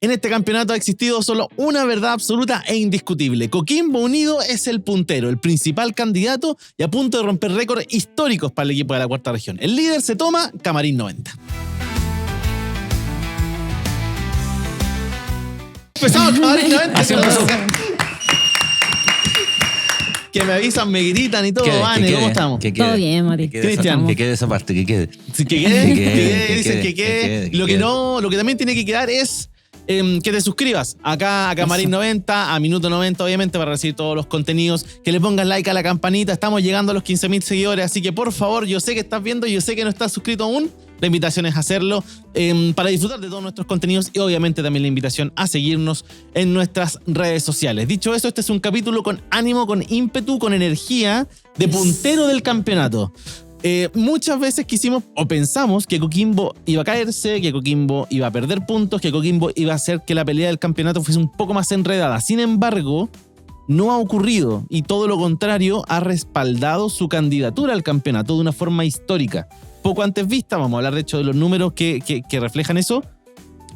En este campeonato ha existido solo una verdad absoluta e indiscutible. Coquimbo Unido es el puntero, el principal candidato y a punto de romper récords históricos para el equipo de la cuarta región. El líder se toma Camarín 90. Empezamos Camarín 90. Así empezó. Que me avisan, me gritan y todo. Vane, ¿cómo estamos? Todo bien, Mati. Cristian. Que quede esa parte, que quede. Sí, que quede. Lo que también tiene que quedar es que te suscribas acá a Camarín 90, a Minuto 90, obviamente, para recibir todos los contenidos. Que le pongas like a la campanita. Estamos llegando a los 15.000 seguidores, así que por favor, yo sé que estás viendo, yo sé que no estás suscrito aún. La invitación es a hacerlo para disfrutar de todos nuestros contenidos y obviamente también la invitación a seguirnos en nuestras redes sociales. Dicho eso, este es un capítulo con ánimo, con ímpetu, con energía de puntero del campeonato. Muchas veces quisimos o pensamos que Coquimbo iba a caerse, que Coquimbo iba a perder puntos, que Coquimbo iba a hacer que la pelea del campeonato fuese un poco más enredada. Sin embargo, no ha ocurrido y todo lo contrario, ha respaldado su candidatura al campeonato de una forma histórica. Poco antes vista, vamos a hablar de hecho de los números que reflejan eso,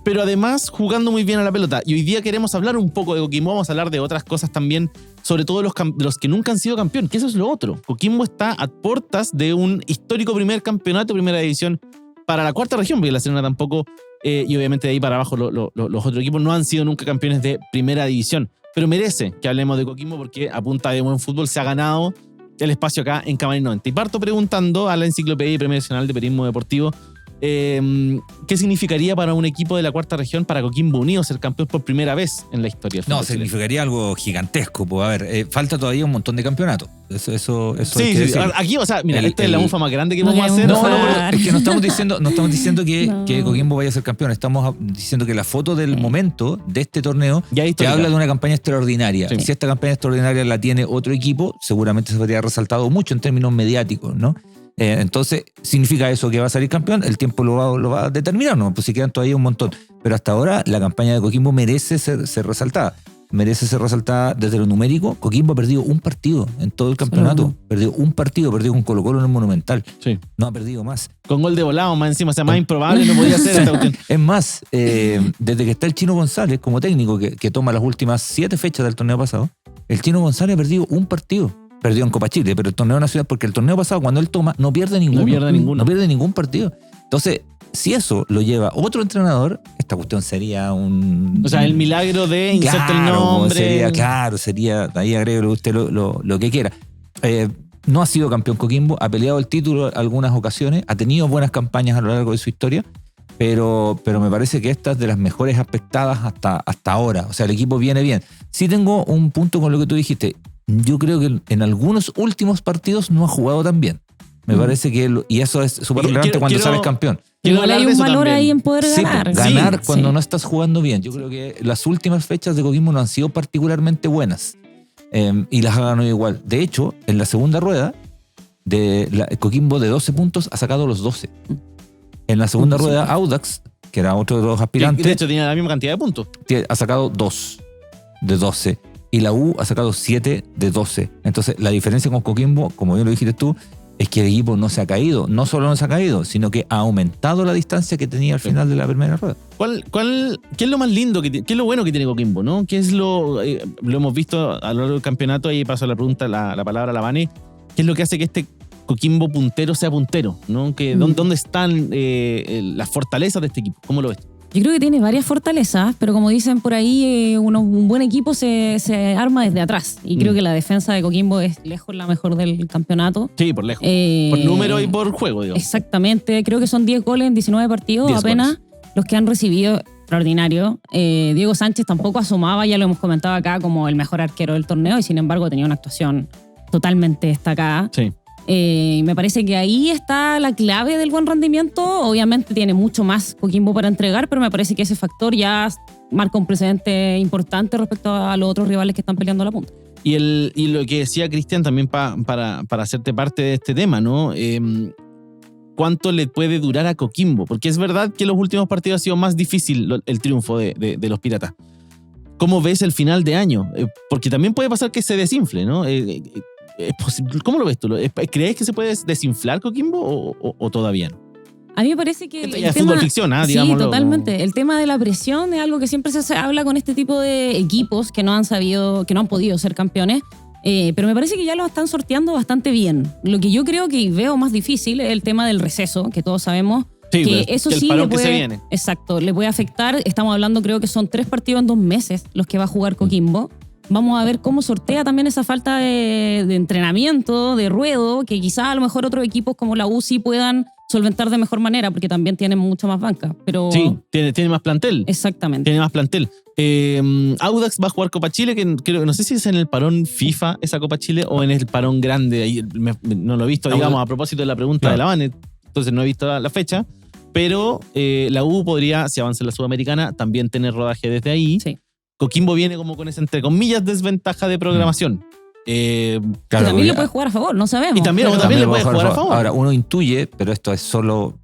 pero además jugando muy bien a la pelota. Y hoy día queremos hablar un poco de Coquimbo, vamos a hablar de otras cosas también, sobre todo los que nunca han sido campeón, que eso es lo otro. Coquimbo está a puertas de un histórico primer campeonato, primera división para la cuarta región, porque la Serena tampoco, y obviamente de ahí para abajo los otros equipos no han sido nunca campeones de primera división. Pero merece que hablemos de Coquimbo porque a punta de buen fútbol se ha ganado el espacio acá en Camarín 90. Y parto preguntando a la Enciclopedia y Premio Nacional de Periodismo Deportivo ¿qué significaría para un equipo de la cuarta región, para Coquimbo Unido, ser campeón por primera vez en la historia del fútbol No, significaría algo gigantesco. Pues, a ver, falta todavía un montón de campeonatos. Eso sí. Aquí, o sea, mira, esta es la mufa más grande que podemos hacer. No, es que no estamos diciendo que Coquimbo vaya a ser campeón. Estamos diciendo que la foto del momento de este torneo te habla de una campaña extraordinaria. Sí. Si esta campaña extraordinaria la tiene otro equipo, seguramente se habría resaltado mucho en términos mediáticos, ¿no? Entonces, ¿significa eso que va a salir campeón? El tiempo lo va a determinar, ¿no? Pues si quedan todavía un montón. Pero hasta ahora la campaña de Coquimbo merece ser resaltada. Merece ser resaltada desde lo numérico. Coquimbo ha perdido un partido en todo el campeonato. Perdió un partido, perdió con Colo-Colo en el Monumental. Sí. No ha perdido más. Con gol de volado, más encima, o sea, más improbable no podía ser esta cuestión. Es más, desde que está el Chino González como técnico, que toma las últimas 7 fechas del torneo pasado, el Chino González ha perdido un partido. Perdió en Copa Chile, pero el torneo nacional, porque el torneo pasado, cuando él toma, no pierde ninguno. No pierde ningún partido. Entonces, si eso lo lleva otro entrenador, esta cuestión sería un... O sea, el milagro de inserta el nombre. Sería, ahí agrégale usted lo que quiera. No ha sido campeón Coquimbo, ha peleado el título en algunas ocasiones, ha tenido buenas campañas a lo largo de su historia, pero me parece que esta es de las mejores aspectadas hasta ahora. O sea, el equipo viene bien. Sí tengo un punto con lo que tú dijiste. Yo creo que en algunos últimos partidos no ha jugado tan bien. Me parece que... y eso es súper relevante cuando sales campeón. Igual hay un valor ahí en poder ganar. Ganar cuando no estás jugando bien. Yo creo que las últimas fechas de Coquimbo no han sido particularmente buenas. Y las ha ganado igual. De hecho, en la segunda rueda, Coquimbo de 12 puntos ha sacado los 12. En la segunda rueda, Audax, que era otro de los aspirantes... De hecho, tenía la misma cantidad de puntos. Ha sacado 2 de 12. Y la U ha sacado 7 de 12. Entonces, la diferencia con Coquimbo, como bien lo dijiste tú, es que el equipo no se ha caído. No solo no se ha caído, sino que ha aumentado la distancia que tenía al final de la primera rueda. ¿Qué es lo más lindo, qué es lo bueno que tiene Coquimbo, ¿no? ¿Qué es lo hemos visto a lo largo del campeonato? Ahí paso la pregunta, la palabra a la Vane. ¿Qué es lo que hace que este Coquimbo puntero sea puntero, ¿no? ¿Dónde están las fortalezas de este equipo? ¿Cómo lo ves? Yo creo que tiene varias fortalezas, pero como dicen por ahí, un buen equipo se arma desde atrás. Y creo que la defensa de Coquimbo es lejos la mejor del campeonato. Sí, por lejos. Por número y por juego, digo. Exactamente. Creo que son 10 goles en 19 partidos 10 apenas goles. Los que han recibido. Extraordinario. Diego Sánchez tampoco asomaba, ya lo hemos comentado acá, como el mejor arquero del torneo y sin embargo tenía una actuación totalmente destacada. Sí. Me parece que ahí está la clave del buen rendimiento. Obviamente tiene mucho más Coquimbo para entregar, pero me parece que ese factor ya marca un precedente importante respecto a los otros rivales que están peleando la punta. Y lo que decía Cristian también para hacerte parte de este tema, ¿no? ¿Cuánto le puede durar a Coquimbo? Porque es verdad que en los últimos partidos ha sido más difícil el triunfo de los Piratas. ¿Cómo ves el final de año? Porque también puede pasar que se desinfle, ¿no? ¿Es posible? ¿Cómo lo ves tú? ¿Crees que se puede desinflar Coquimbo o todavía no? A mí me parece que esto ya es fútbol ficción, digámoslo. Sí, totalmente. El tema de la presión es algo que siempre se habla con este tipo de equipos que no han podido ser campeones. Pero me parece que ya lo están sorteando bastante bien. Lo que yo creo que veo más difícil es el tema del receso, que todos sabemos. Sí, que eso que el sí parón le puede, que se viene. Exacto, le puede afectar. Estamos hablando, creo que son 3 partidos en 2 meses los que va a jugar Coquimbo. Vamos a ver cómo sortea también esa falta de entrenamiento, de ruedo, que quizás a lo mejor otros equipos como la U sí puedan solventar de mejor manera, porque también tienen mucho más banca. Pero... Sí, tiene más plantel. Exactamente. Tiene más plantel. Audax va a jugar Copa Chile, que creo, no sé si es en el parón FIFA esa Copa Chile o en el parón grande. Ahí no lo he visto, digamos, a propósito de la pregunta de la Vane, entonces no he visto la fecha. Pero la U podría, si avanza en la Sudamericana, también tener rodaje desde ahí. Sí. Coquimbo viene como con esa, entre comillas, desventaja de programación. Claro, también le puede jugar a favor, no sabemos. Y también le puede jugar a favor. Ahora, uno intuye, pero esto es solo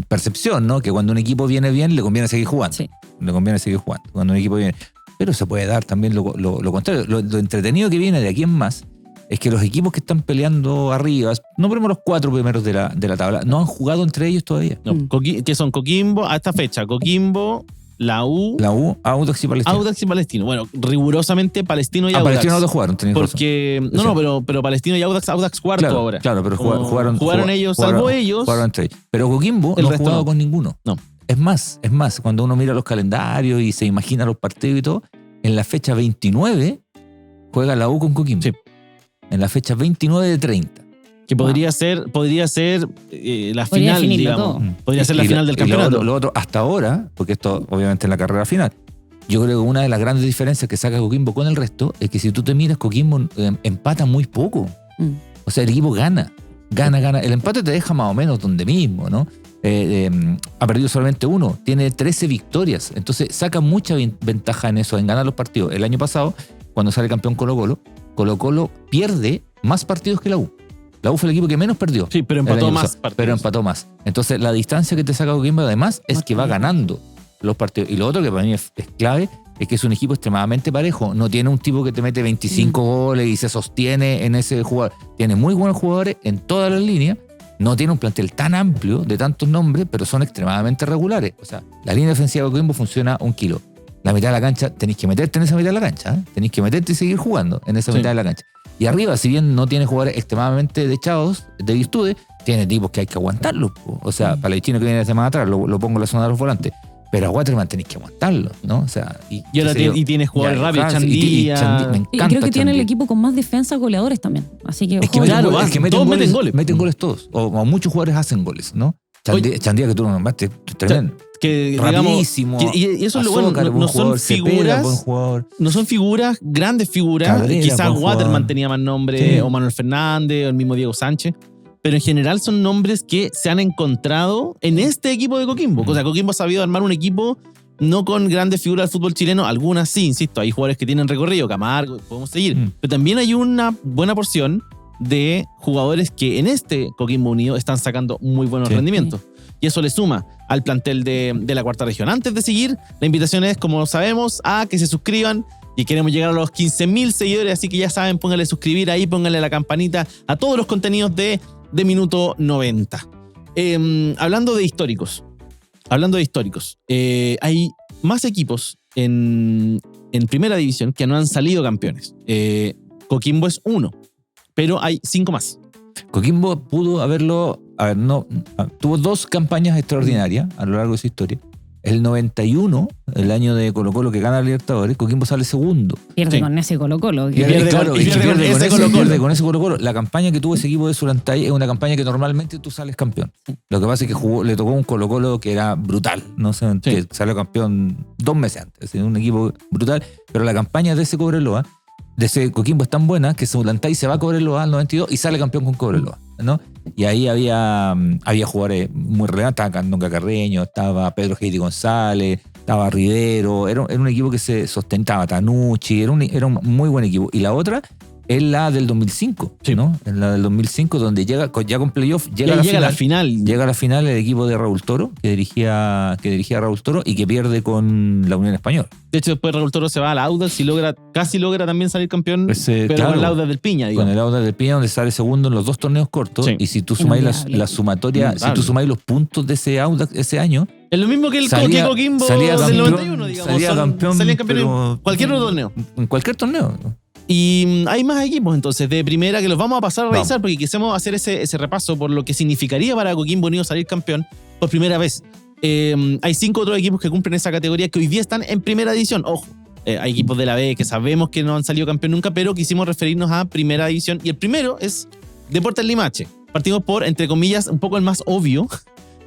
percepción, ¿no? Que cuando un equipo viene bien, le conviene seguir jugando. Sí. Le conviene seguir jugando. Cuando un equipo viene... Pero se puede dar también lo contrario. Lo entretenido que viene de aquí en más es que los equipos que están peleando arriba, nombremos los 4 primeros de la tabla, no han jugado entre ellos todavía. No, que son Coquimbo, a esta fecha, Coquimbo, la U, Audax y Palestino. Audax y Palestino. Bueno, rigurosamente Palestino y Audax. Palestino no jugaron, porque razón. pero Palestino y Audax cuarto ahora. Claro, pero jugaron ellos, salvo ellos. Jugaron entre ellos. Pero Coquimbo no ha jugado con ninguno. No. Es más, cuando uno mira los calendarios y se imagina los partidos y todo, en la fecha 29 juega la U con Coquimbo. Sí. En la fecha 29 de 30. Que podría ser la final, digamos. Podría ser la final del campeonato. Lo otro, hasta ahora, porque esto obviamente es la carrera final, yo creo que una de las grandes diferencias que saca Coquimbo con el resto es que si tú te miras, Coquimbo empata muy poco. O sea, el equipo gana. El empate te deja más o menos donde mismo, ¿no? Ha perdido solamente 1, tiene 13 victorias. Entonces saca mucha ventaja en eso, en ganar los partidos. El año pasado, cuando sale campeón Colo-Colo pierde más partidos que la U. La U fue el equipo que menos perdió. Sí, pero empató más partidos. Pero empató más. Entonces, la distancia que te saca Coquimbo, además, es que va ganando los partidos. Y lo otro que para mí es clave es que es un equipo extremadamente parejo. No tiene un tipo que te mete 25 goles y se sostiene en ese jugador. Tiene muy buenos jugadores en todas las líneas. No tiene un plantel tan amplio de tantos nombres, pero son extremadamente regulares. O sea, la línea defensiva de Coquimbo funciona 1 kilo. La mitad de la cancha, tenéis que meterte en esa mitad de la cancha. Tenéis que meterte y seguir jugando en esa mitad de la cancha. Y arriba, si bien no tiene jugadores extremadamente dechados de virtudes, tiene tipos que hay que aguantarlos. O sea, para el chino que viene de semana atrás, lo pongo en la zona de los volantes. Pero a Waterman tenéis que aguantarlo, ¿no? O sea, y tiene jugadores rápidos, Chandía. Me encanta. Y creo que tiene el equipo con más defensa goleadores también. Así que, meten goles todos. O muchos jugadores hacen goles, ¿no? Chandía, que tú lo nombraste, tremendo. Que, rapidísimo. Y eso es lo bueno, no son figuras. No son figuras, grandes figuras. Cabrera, quizás Waterman tenía más nombre, o Manuel Fernández, o el mismo Diego Sánchez. Pero en general son nombres que se han encontrado en este equipo de Coquimbo. O sea, Coquimbo ha sabido armar un equipo no con grandes figuras del fútbol chileno. Algunas sí, insisto, hay jugadores que tienen recorrido, Camargo, podemos seguir. Pero también hay una buena porción de jugadores que en este Coquimbo Unido están sacando muy buenos rendimientos. Y eso le suma al plantel de la cuarta región. Antes de seguir, la invitación es, como sabemos, a que se suscriban. Y queremos llegar a los 15.000 seguidores, así que ya saben, pónganle suscribir ahí, pónganle la campanita a todos los contenidos de Minuto 90. Hablando de históricos, hay más equipos en primera división que no han salido campeones. Coquimbo es 1, pero hay 5 más. Coquimbo pudo haberlo... tuvo 2 campañas extraordinarias a lo largo de su historia. El 91, el año de Colo-Colo que gana a Libertadores, Coquimbo sale segundo. Pierde con ese Colo-Colo. Pierde con ese Colo-Colo. La campaña que tuvo ese equipo de Surantay es una campaña que normalmente tú sales campeón. Lo que pasa es que le tocó un Colo-Colo que era brutal. No sé, que salió campeón 2 meses antes. Un equipo brutal. Pero la campaña de ese Cobreloa, de ese Coquimbo, es tan buena que Surantay se va a Cobreloa al 92 y sale campeón con Cobreloa, ¿no? Y ahí había jugadores muy relevantes. Estaba Candonga Carreño, estaba Pedro Heidi González, estaba Rivero. Era un equipo que se sostentaba, Tanucci. Era un muy buen equipo. Y la otra es la del 2005, sí, ¿no? Es la del 2005 donde llega ya con playoff, llega a la final. Llega a la final el equipo de Raúl Toro, que dirigía Raúl Toro y que pierde con la Unión Española. De hecho, después Raúl Toro se va al Audax y casi logra también salir campeón, pero claro, con el Audax del Piña, digamos. Con el Audax del Piña, donde sale segundo en los 2 torneos cortos. Sí. Y si tú sumáis la sumatoria, si tú sumáis los puntos de ese Audax ese año, es lo mismo que el Coquimbo del 91, digamos. Salía campeón en cualquier otro torneo. En cualquier torneo. Y hay más equipos entonces de primera que los vamos a pasar a revisar porque quisimos hacer ese repaso por lo que significaría para Coquimbo Unido salir campeón por primera vez. Hay 5 otros equipos que cumplen esa categoría que hoy día están en primera división. Ojo, hay equipos de la B que sabemos que no han salido campeón nunca, pero quisimos referirnos a primera división. Y el primero es Deportes Limache. Partimos por, entre comillas, un poco el más obvio,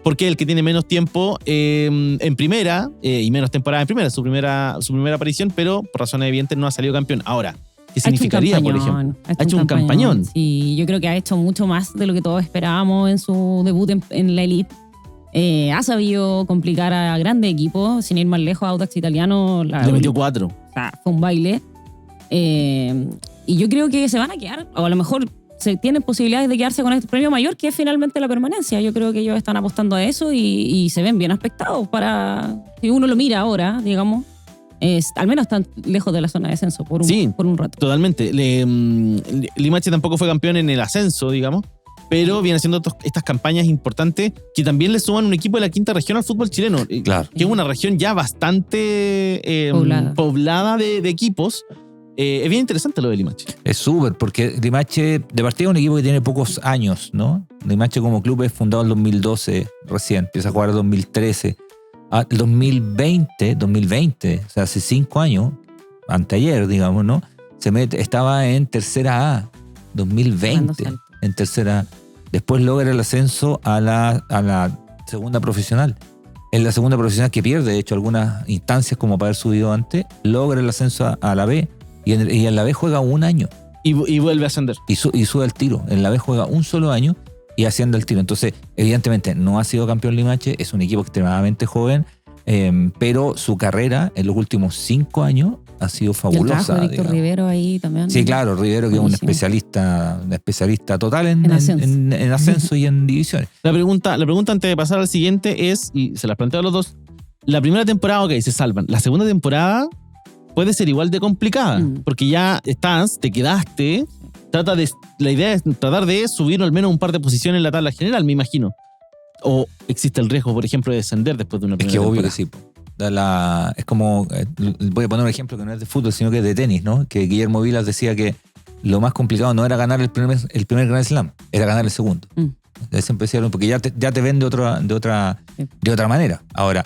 porque el que tiene menos tiempo en primera y menos temporada en primera, su primera aparición, pero por razones evidentes no ha salido campeón. Ahora, ¿qué significaría, por ejemplo? Ha hecho un campañón. Sí, yo creo que ha hecho mucho más de lo que todos esperábamos en su debut en la Elite. Ha sabido complicar a grandes equipos, sin ir más lejos. Audax Italiano le metió 4. O sea, fue un baile. Y yo creo que se van a quedar, o a lo mejor se tienen posibilidades de quedarse con este premio mayor, que es finalmente la permanencia. Yo creo que ellos están apostando a eso y se ven bien aspectados para, si uno lo mira ahora, digamos, al menos están lejos de la zona de descenso por un rato. Totalmente. Limache tampoco fue campeón en el ascenso, digamos, pero viene haciendo estas campañas importantes que también le suman un equipo de la quinta región al fútbol chileno, claro, que es una región ya bastante poblada de equipos. Es bien interesante lo de Limache. Es súper, porque Limache de partida es un equipo que tiene pocos años, ¿no? Limache como club es fundado en 2012 recién, empieza a jugar en 2013. El 2020, o sea, hace 5 años, anteayer, digamos, ¿no? Estaba en tercera A, 2020, en tercera A. Después logra el ascenso a la segunda profesional. En la segunda profesional que pierde, de hecho, algunas instancias como para haber subido antes, logra el ascenso a la B y en la B juega 1 año. Y vuelve a ascender. Y sube al tiro. En la B juega 1 solo año y asciende al tiro. Entonces, evidentemente, no ha sido campeón Limache, es un equipo extremadamente joven, pero su carrera en los últimos 5 años ha sido fabulosa. El trabajo de Víctor Rivero ahí también. Sí, claro, Rivero, que es un especialista total en ascenso y en divisiones. La pregunta antes de pasar al siguiente es, y se las planteo a los dos, la primera temporada, ok, se salvan. La segunda temporada puede ser igual de complicada, porque ya te quedaste. La idea es tratar de subir al menos un par de posiciones en la tabla general, me imagino. ¿O existe el riesgo, por ejemplo, de descender después de una primera temporada? Es que obvio que sí. Es como, voy a poner un ejemplo que no es de fútbol, sino que es de tenis, ¿no? Que Guillermo Vilas decía que lo más complicado no era ganar el primer Grand Slam, era ganar el segundo. Siempre decía, porque ya te ven de otra manera. Ahora,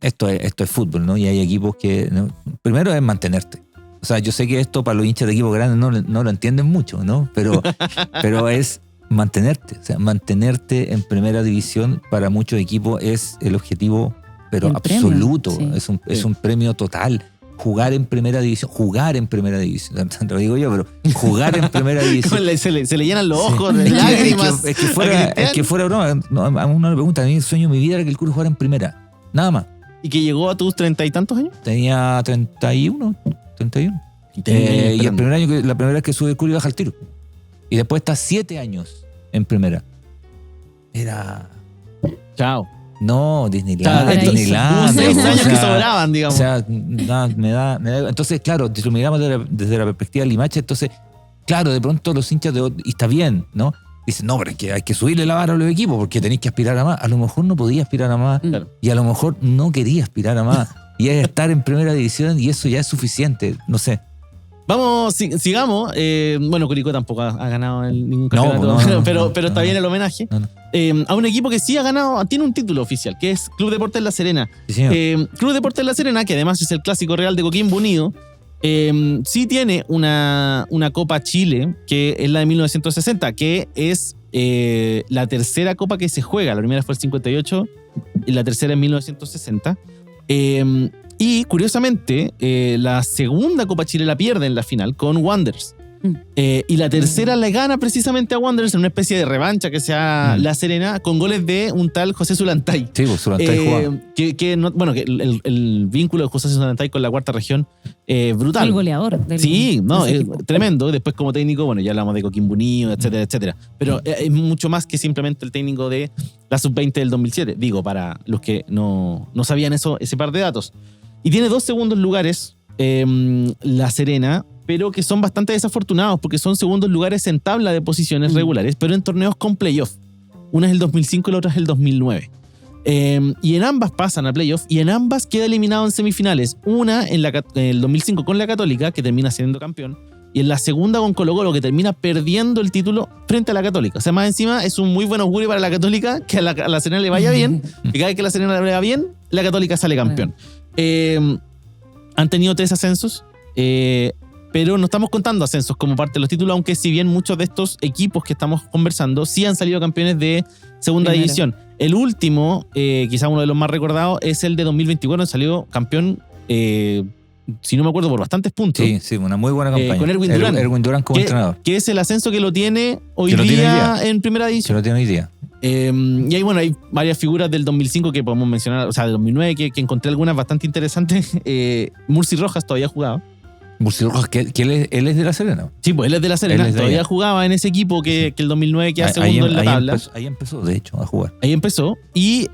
esto es fútbol, ¿no? Y hay equipos que... ¿no? Primero es mantenerte. O sea, yo sé que esto para los hinchas de equipos grandes no lo entienden mucho, ¿no? Pero es mantenerte. O sea, mantenerte en primera división para muchos equipos es el objetivo, pero el absoluto. Premio, sí. Es un premio total. Jugar en primera división. Lo digo yo, pero jugar en primera división. se le llenan los ojos de lágrimas. Es que fuera broma. No, a uno le pregunta, a mí el sueño de mi vida era que el Curi jugara en primera. Nada más. ¿Y que llegó a tus 30 y tantos años? Tenía 31. Y la primera vez que sube el Curi baja al tiro. Y después está 7 años en primera. Era... Chao. No, Disneyland. 6 años que sobraban, digamos. O sea, me da. Entonces, claro, si lo miramos desde la perspectiva de Limache, entonces, claro, de pronto los hinchas y está bien, ¿no? Dicen, no, pero es que hay que subirle la vara a los equipos porque tenéis que aspirar a más. A lo mejor no podía aspirar a más. Claro. Y a lo mejor no quería aspirar a más. Y es estar en primera división y eso ya es suficiente. No sé. Vamos, sigamos. Bueno, Curicó tampoco ha ganado ningún campeonato, pero está bien el homenaje. A un equipo que sí ha ganado, tiene un título oficial, que es Club Deportes La Serena. Sí, Club Deportes La Serena, que además es el clásico real de Coquimbo Unido, sí tiene una Copa Chile, que es la de 1960, que es la tercera copa que se juega. La primera fue el 58 y la tercera en 1960. Y curiosamente, la segunda Copa Chile la pierde en la final con Wanderers. Y la tercera le gana precisamente a Wanderers en una especie de revancha que sea La Serena, con goles de un tal José Zulantay. Sí, pues Zulantay jugaba. Que el vínculo de José Zulantay con la cuarta región brutal. El goleador. Sí, no, es tremendo. Después como técnico, bueno, ya hablamos de Coquimbo Unido, etcétera, etcétera. Pero es mucho más que simplemente el técnico de la Sub-20 del 2007. Digo, para los que no sabían ese par de datos. Y tiene 2 segundos lugares La Serena, pero que son bastante desafortunados porque son segundos lugares en tabla de posiciones regulares, pero en torneos con playoff. Una es el 2005 y la otra es el 2009. Y en ambas pasan a playoff y en ambas queda eliminado en semifinales. Una en el 2005 con la Católica, que termina siendo campeón, y en la segunda con Colo-Colo, que termina perdiendo el título frente a la Católica. O sea, más encima es un muy buen augurio para la Católica que a la Serena le vaya bien, y cada vez que la Serena le vaya bien, la Católica sale campeón. Han tenido 3 ascensos, pero no estamos contando ascensos como parte de los títulos, aunque si bien muchos de estos equipos que estamos conversando sí han salido campeones de segunda división. El último, quizá uno de los más recordados, es el de 2024, salió campeón, si no me acuerdo, por bastantes puntos. Sí, una muy buena campaña. Con Erwin Durán. Erwin Durán como entrenador. Que es el ascenso que lo tiene hoy día en primera división. Que lo tiene hoy día. Y ahí, bueno, hay varias figuras del 2005 que podemos mencionar, o sea, del 2009 que encontré algunas bastante interesantes. Murci Rojas todavía jugaba. Murci Rojas, que él es de La Serena. Sí, pues él es de La Serena. Todavía jugaba en ese equipo que el 2009 queda segundo en la tabla. Ahí empezó, de hecho, a jugar. Ahí empezó. Y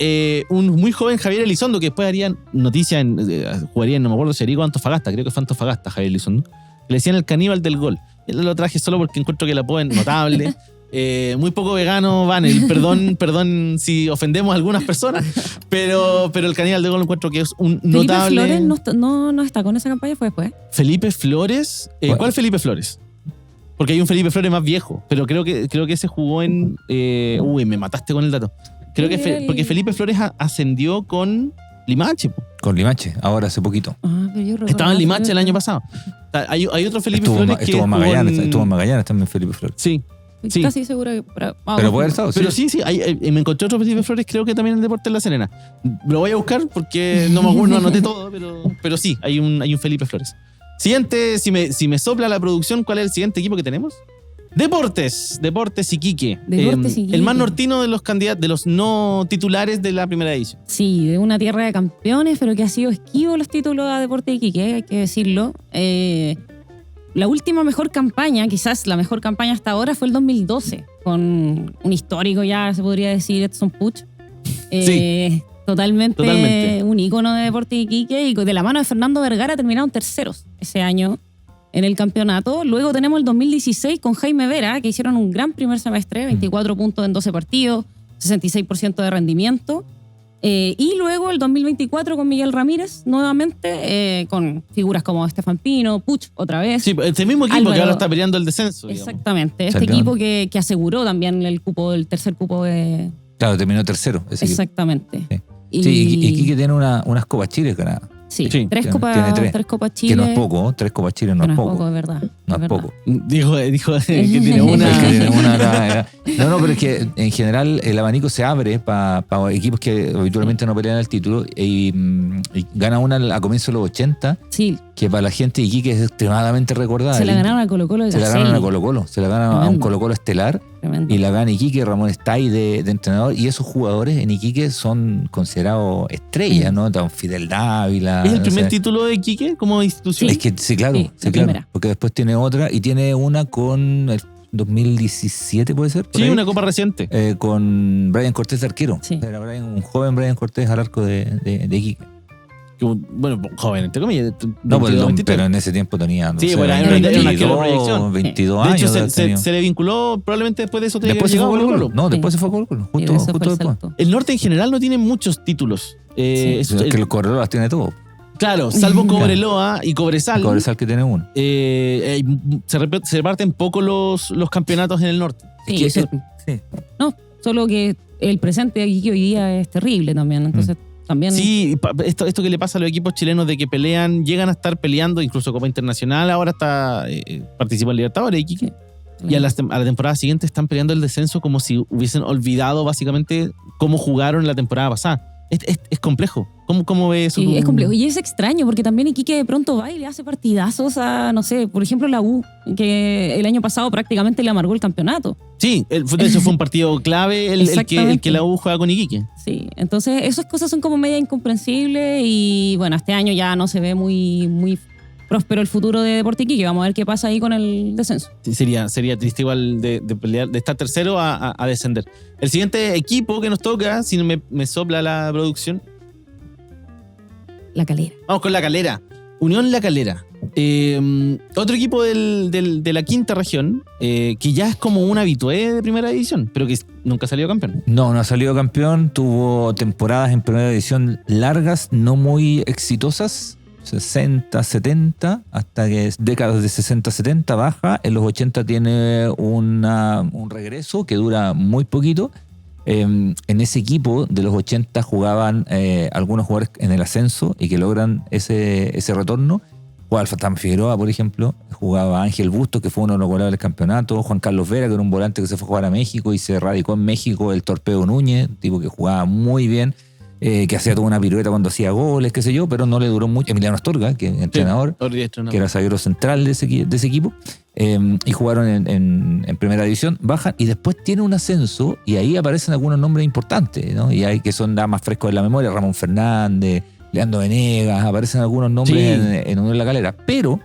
un muy joven Javier Elizondo, que después haría noticia, jugaría en, no me acuerdo si Erigo Antofagasta, creo que fue Antofagasta, Javier Elizondo. Le decían el caníbal del gol. Yo lo traje solo porque encuentro que la apodo es notable. Muy poco vegano, Vanel. Perdón si ofendemos a algunas personas, pero el caníbal del gol encuentro que es un notable. Felipe Flores no está con esa campaña, fue después. Felipe Flores. ¿Cuál Felipe Flores? Porque hay un Felipe Flores más viejo, pero creo que ese jugó en. Me mataste con el dato. Creo que porque Felipe Flores ascendió con Limache. Con Limache, ahora hace poquito. Estaba en Limache el año pasado. Hay otro Felipe Flores que estuvo en Magallanes también Felipe Flores. Sí. Sí. Casi seguro que. Pero puede haber estado. Pero sí, me encontré otro Felipe Flores, creo que también en el Deportes La Serena. Lo voy a buscar porque no me acuerdo, no anoté todo, pero sí, hay un Felipe Flores. Siguiente, si me sopla la producción, ¿cuál es el siguiente equipo que tenemos? Deportes Iquique. El más nortino de los candidatos, de los no titulares de la primera edición. Sí, de una tierra de campeones, pero que ha sido esquivo los títulos a Deportes Iquique, hay que decirlo. La última mejor campaña, quizás la mejor campaña hasta ahora, fue el 2012, con un histórico ya, se podría decir, Edson Puch. Sí. Totalmente un ícono de Deportes Iquique, y de la mano de Fernando Vergara terminaron terceros ese año en el campeonato. Luego tenemos el 2016 con Jaime Vera, que hicieron un gran primer semestre, 24 puntos en 12 partidos, 66% de rendimiento. Y luego el 2024 con Miguel Ramírez, nuevamente, con figuras como Estefan Pino, Puch otra vez. Sí, este mismo equipo Álvaro, que ahora está peleando el descenso. Exactamente, digamos. Equipo que aseguró también el tercer cupo de... Claro, terminó tercero. Exactamente. Sí. Y Iquique tiene unas Copas Chile ganadas. Sí, tres Copas Chile. Que no es poco, 3 Copas Chile no es poco. Es verdad. No es poco. Dijo que tiene una. No, pero es que en general el abanico se abre para equipos que habitualmente no pelean el título y gana una a comienzos de los 80. Sí. Que para la gente de Iquique es extremadamente recordada. Se la ganaron a Colo-Colo de Gaceli. Se la ganaron a Colo-Colo. Se la ganaron a un Colo-Colo estelar. Tremendo. Y la gana Iquique, Ramón Estay de entrenador. Y esos jugadores en Iquique son considerados estrellas, ¿no? Don Fidel Dávila. ¿Es el primer título de Iquique como institución? Sí. Es que sí, claro. Porque después tiene otra y tiene una con el 2017, ¿puede ser? Sí, una copa reciente. Con Brian Cortés de arquero. Sí. Era un joven Brian Cortés al arco de Iquique. Bueno, joven, entre comillas. No, pero en ese tiempo tenía. No sí, sé, bueno, era una proyección. 22 de años. De hecho, se le vinculó, probablemente después de eso. Después se fue a Colo-Colo. No, después se fue a Colo-Colo. Justo después. El norte en general no tiene muchos títulos. Es que el Cobreloa las tiene todo. Claro, salvo Cobreloa y Cobresal. Cobresal que tiene uno. Se reparten poco los campeonatos en el norte. Sí. No, solo que el presente de Iquique hoy día es terrible también. Entonces. También. Sí, esto que le pasa a los equipos chilenos de que llegan a estar peleando, incluso Copa Internacional, ahora participa en Libertadores, Iquique. Y a la temporada siguiente están peleando el descenso como si hubiesen olvidado básicamente cómo jugaron la temporada pasada. Es complejo. ¿Cómo ve eso? Sí, es complejo. Y es extraño, porque también Iquique de pronto va y le hace partidazos a, no sé, por ejemplo, la U, que el año pasado prácticamente le amargó el campeonato. Sí, de hecho fue un partido clave el que la U juega con Iquique. Sí, entonces esas cosas son como media incomprensibles y bueno, este año ya no se ve muy próspero el futuro de Deportes Iquique. Vamos a ver qué pasa ahí con el descenso. Sí, sería triste igual de pelear, de estar tercero a descender. El siguiente equipo que nos toca, si me sopla la producción. La Calera. Vamos con La Calera. Unión La Calera. Otro equipo de la quinta región, que ya es como un habitué de primera división, pero que nunca ha salido campeón. No ha salido campeón. Tuvo temporadas en primera división largas, no muy exitosas. 60, 70, hasta que décadas de 60, 70 baja. En los 80 tiene un regreso que dura muy poquito. En ese equipo de los 80 jugaban algunos jugadores en el ascenso y que logran ese retorno. Jugaba el Fantasma Figueroa, por ejemplo. Jugaba Ángel Bustos, que fue uno de los goleadores del campeonato. Juan Carlos Vera, que era un volante que se fue a jugar a México y se radicó en México. El Torpedo Núñez, tipo que jugaba muy bien, que hacía toda una pirueta cuando hacía goles, qué sé yo, pero no le duró mucho. Emiliano Astorga, que es entrenador, que era zaguero central de ese equipo. Y jugaron en primera división, bajan y después tiene un ascenso y ahí aparecen algunos nombres importantes, ¿no? Y hay que son más frescos de la memoria: Ramón Fernández, Leandro Venegas, aparecen algunos nombres en Unión La Calera. Pero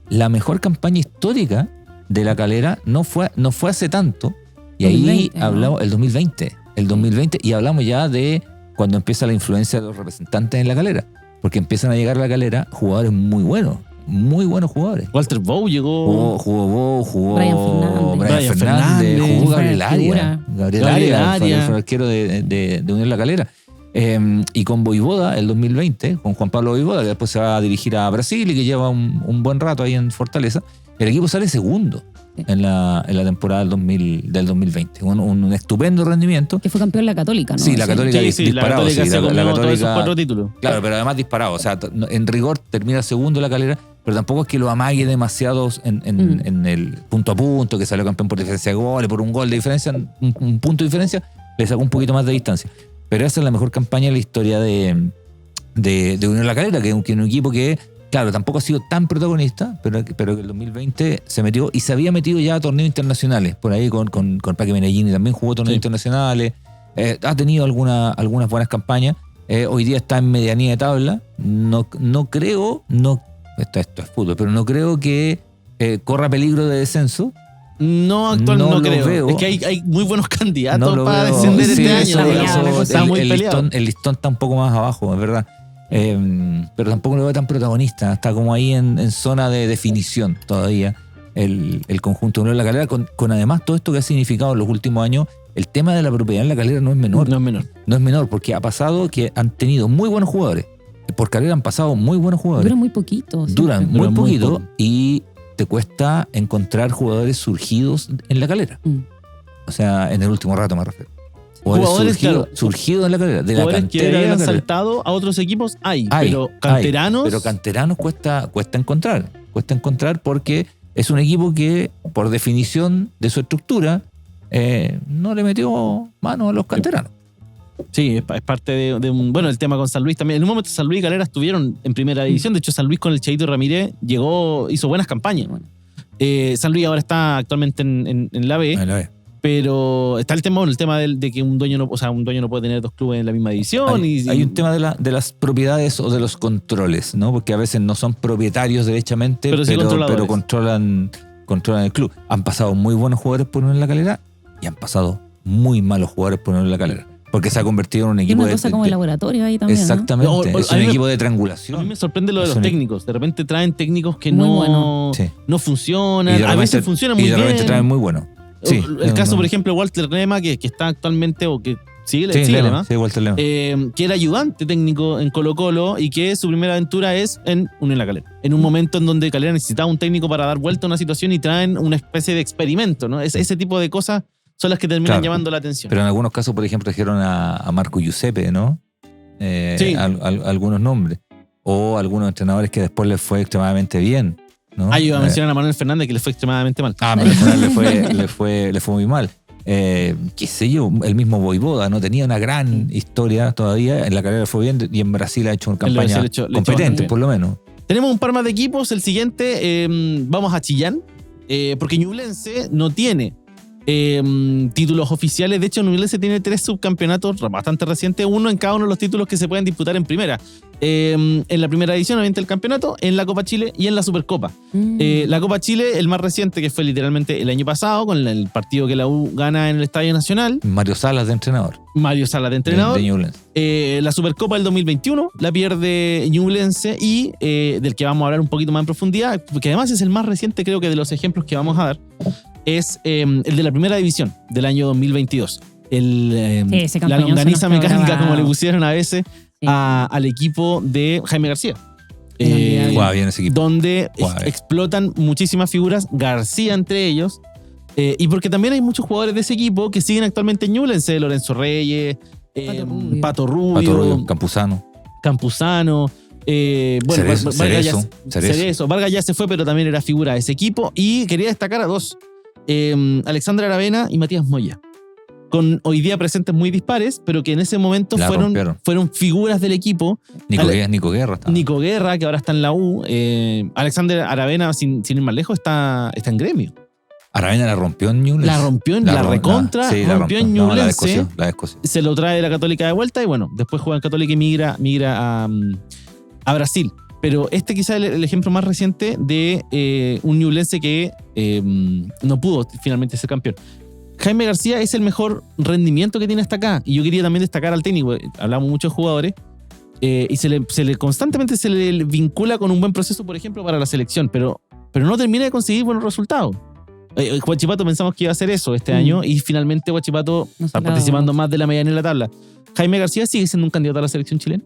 la mejor campaña histórica de La Calera no fue hace tanto, y ahí 2020, hablamos, el 2020, y hablamos ya de cuando empieza la influencia de los representantes en La Calera, porque empiezan a llegar a La Calera jugadores muy buenos jugadores. Walter Bow llegó. Jugó Brian Fernández, jugó Gabriel Arias, fue el arquero de Unión La Calera. Y con Voivoda, el 2020, con Juan Pablo Voivoda, que después se va a dirigir a Brasil y que lleva un buen rato ahí en Fortaleza, el equipo sale segundo en la temporada del 2020. Un estupendo rendimiento. Que fue campeón la Católica, ¿no? Sí, la Católica disparado. La Católica se comió todos esos 4 títulos. Claro, pero además disparado. O sea, en rigor termina segundo La Calera, pero tampoco es que lo amague demasiado en el punto a punto, que salió campeón por diferencia de goles, por un gol de diferencia, un punto de diferencia, le sacó un poquito más de distancia. Pero esa es la mejor campaña en la historia de Unión La Calera, que es un equipo que, claro, tampoco ha sido tan protagonista, pero que el 2020 se metió y se había metido ya a torneos internacionales. Por ahí con Paque Menellini también jugó torneos internacionales. Ha tenido algunas buenas campañas. Hoy día está en medianía de tabla. No creo, esto es fútbol, pero no creo que corra peligro de descenso. No, actualmente no creo. Veo. Es que hay muy buenos candidatos para descender este año. Está muy peleado. El listón está un poco más abajo, es verdad. Pero tampoco lo veo tan protagonista. Está como ahí en zona de definición todavía el conjunto de Unión La Calera, con además todo esto que ha significado en los últimos años. El tema de la propiedad en La Calera no es menor. No es menor, porque ha pasado que han tenido muy buenos jugadores. Por Calera han pasado muy buenos jugadores. Duran muy poquito. Duran muy poquito y te cuesta encontrar jugadores surgidos en La Calera. O sea, en el último rato me refiero. Jugadores surgidos en La Calera. De la cantera que hayan saltado a otros equipos pero canteranos cuesta encontrar. Cuesta encontrar porque es un equipo que, por definición de su estructura, no le metió mano a los canteranos. Sí, es parte de un... Bueno, el tema con San Luis también. En un momento San Luis y Calera estuvieron en primera división. De hecho, San Luis con el Cheito Ramírez hizo buenas campañas. San Luis ahora está actualmente en la B. Pero está el tema de que un dueño no puede tener 2 clubes en la misma división. Hay un tema de las propiedades o de los controles, ¿no? Porque a veces no son propietarios derechamente, pero controlan el club. Han pasado muy buenos jugadores por Unión La Calera y han pasado muy malos jugadores por Unión La Calera. Porque se ha convertido en un equipo una cosa como el laboratorio ahí también. Exactamente. ¿No? Es un equipo de triangulación. A mí me sorprende lo de los técnicos. De repente traen técnicos que no funcionan. A veces funcionan muy bien. Y de repente traen muy buenos. Sí, el caso, por ejemplo, de Walter Lema, que está actualmente, o que sigue Lema. Sí, Walter Lema. Que era ayudante técnico en Colo-Colo y que su primera aventura es en Unión La Calera. En un momento en donde Calera necesitaba un técnico para dar vuelta a una situación y traen una especie de experimento, ¿no? Ese tipo de cosas son las que terminan llamando la atención. Pero en algunos casos, por ejemplo, trajeron a Marco Giuseppe, ¿no? Algunos nombres. O algunos entrenadores que después les fue extremadamente bien, ¿no? Yo iba a mencionar a Manuel Fernández, que le fue extremadamente mal. Manuel Fernández le fue muy mal. qué sé yo, el mismo Voivoda no tenía una gran historia todavía, en la carrera fue bien y en Brasil ha hecho una campaña competente, por lo menos. Tenemos un par más de equipos. El siguiente, vamos a Chillán, porque Ñublense no tiene títulos oficiales. De hecho, Ñublense tiene 3 subcampeonatos bastante recientes, uno en cada uno de los títulos que se pueden disputar en primera. En la primera edición, obviamente, el campeonato, en la Copa Chile y en la Supercopa. La Copa Chile, el más reciente, que fue literalmente el año pasado, con el partido que la U gana en el Estadio Nacional. Mario Salas de entrenador. De la Supercopa del 2021 la pierde Ñublense y del que vamos a hablar un poquito más en profundidad, porque además es el más reciente, creo que de los ejemplos que vamos a dar, es el de la primera división del año 2022. La longaniza mecánica, como le pusieron a veces, al equipo de Jaime García. Jugaba bien ese equipo. Donde explotan muchísimas figuras, García entre ellos, y porque también hay muchos jugadores de ese equipo que siguen actualmente en Ñublense, Lorenzo Reyes, Pato Rubio, Campuzano. Cerezo. Vargas ya se fue, pero también era figura de ese equipo. Y quería destacar a 2, Alexandra Aravena y Matías Moya, con hoy día presentes muy dispares, pero que en ese momento fueron figuras del equipo. Nico Guerra, que ahora está en la U. Alexander Aravena, sin ir más lejos, está en Gremio. Aravena la rompió en Ñublense. La rompió en Ñublense. La descosió. Se lo trae de la Católica de vuelta y bueno, después juega en Católica y migra a Brasil. Pero este quizá es el ejemplo más reciente de un Ñublense que no pudo finalmente ser campeón. Jaime García es el mejor rendimiento que tiene hasta acá. Y yo quería también destacar al técnico. Hablamos muchos jugadores. Y constantemente se le vincula con un buen proceso, por ejemplo, para la selección. Pero no termina de conseguir buenos resultados. Huachipato pensamos que iba a hacer eso este año. Y finalmente Huachipato está participando más de la mediana en la tabla. Jaime García sigue siendo un candidato a la selección chilena.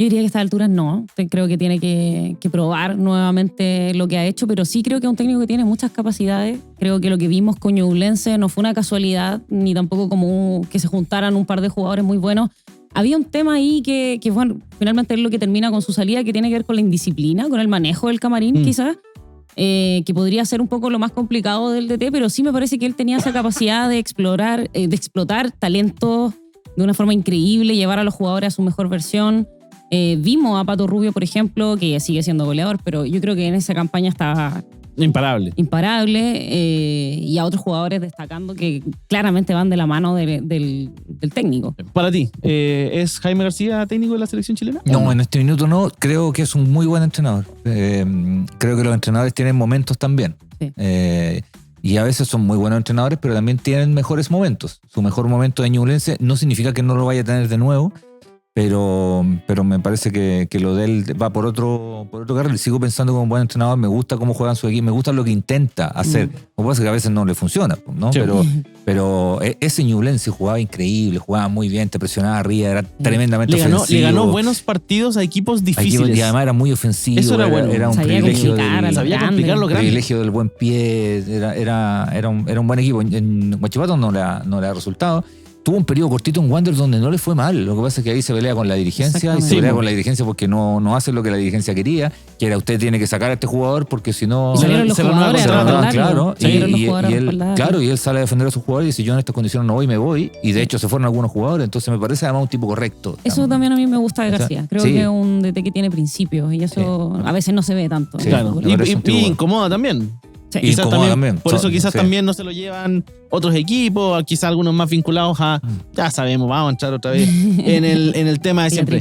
Yo diría que a esta altura no. Creo que tiene que probar nuevamente lo que ha hecho, pero sí creo que es un técnico que tiene muchas capacidades. Creo que lo que vimos con Ñublense no fue una casualidad, ni tampoco como que se juntaran un par de jugadores muy buenos. Había un tema ahí que bueno, finalmente es lo que termina con su salida, que tiene que ver con la indisciplina, con el manejo del camarín quizás, que podría ser un poco lo más complicado del DT, pero sí me parece que él tenía esa capacidad de explorar, de explotar talentos de una forma increíble, llevar a los jugadores a su mejor versión. Vimos a Pato Rubio, por ejemplo, que sigue siendo goleador, pero yo creo que en esa campaña estaba imparable. Y a otros jugadores destacando que claramente van de la mano del técnico. Para ti, ¿es Jaime García técnico de la selección chilena? No, en este minuto no. Creo que es un muy buen entrenador. Creo que los entrenadores tienen momentos también. Sí. Y a veces son muy buenos entrenadores, pero también tienen mejores momentos. Su mejor momento de Ñublense no significa que no lo vaya a tener de nuevo, pero me parece que lo de él va por otro carril. Sigo pensando como un buen entrenador, me gusta cómo juegan su equipo, me gusta lo que intenta hacer. Lo que pasa es que a veces no le funciona, ¿no? Sí. Pero ese Ñublense jugaba increíble, jugaba muy bien, te presionaba arriba, era tremendamente ofensivo. Le ganó buenos partidos a equipos difíciles. Y además era muy ofensivo. Eso era bueno. Era un privilegio privilegio del buen pie, era un buen equipo. En Huachipato no le ha resultado. Tuvo un periodo cortito en Wander donde no le fue mal. Lo que pasa es que ahí se pelea con la dirigencia y se pelea con la dirigencia porque no hace lo que la dirigencia quería, que era usted tiene que sacar a este jugador porque si no... Y salieron los jugadores a respaldarlo. Claro, y él sale a defender a sus jugadores y dice yo en estas condiciones no voy, me voy. Y de hecho se fueron algunos jugadores, entonces me parece además un tipo correcto. Eso también a mí me gusta de García. Creo que es un DT que tiene principios y eso a veces no se ve tanto. Sí, claro. Y incomoda también. Sí. Quizás también, por eso quizás también no se lo llevan otros equipos, quizás algunos más vinculados a, ya sabemos, vamos a entrar otra vez en el tema de siempre.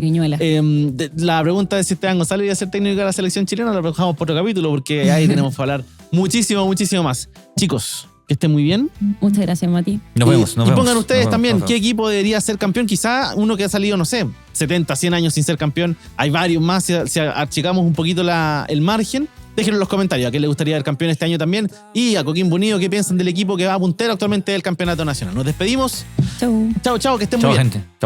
La pregunta de si Esteban González iba a ser técnico de la selección chilena la dejamos por otro capítulo porque ahí tenemos que hablar muchísimo más. Chicos, que estén muy bien. Muchas gracias, Mati. Nos vemos. Y pongan ustedes también qué equipo debería ser campeón. Quizá uno que ha salido, no sé, 70, 100 años sin ser campeón. Hay varios más, si achicamos un poquito el margen. Déjenos en los comentarios a qué les gustaría ver campeón este año también. Y a Coquimbo Unido, qué piensan del equipo que va a puntero actualmente del campeonato nacional. Nos despedimos. Chau, que estén muy bien. Chau, gente. Chau.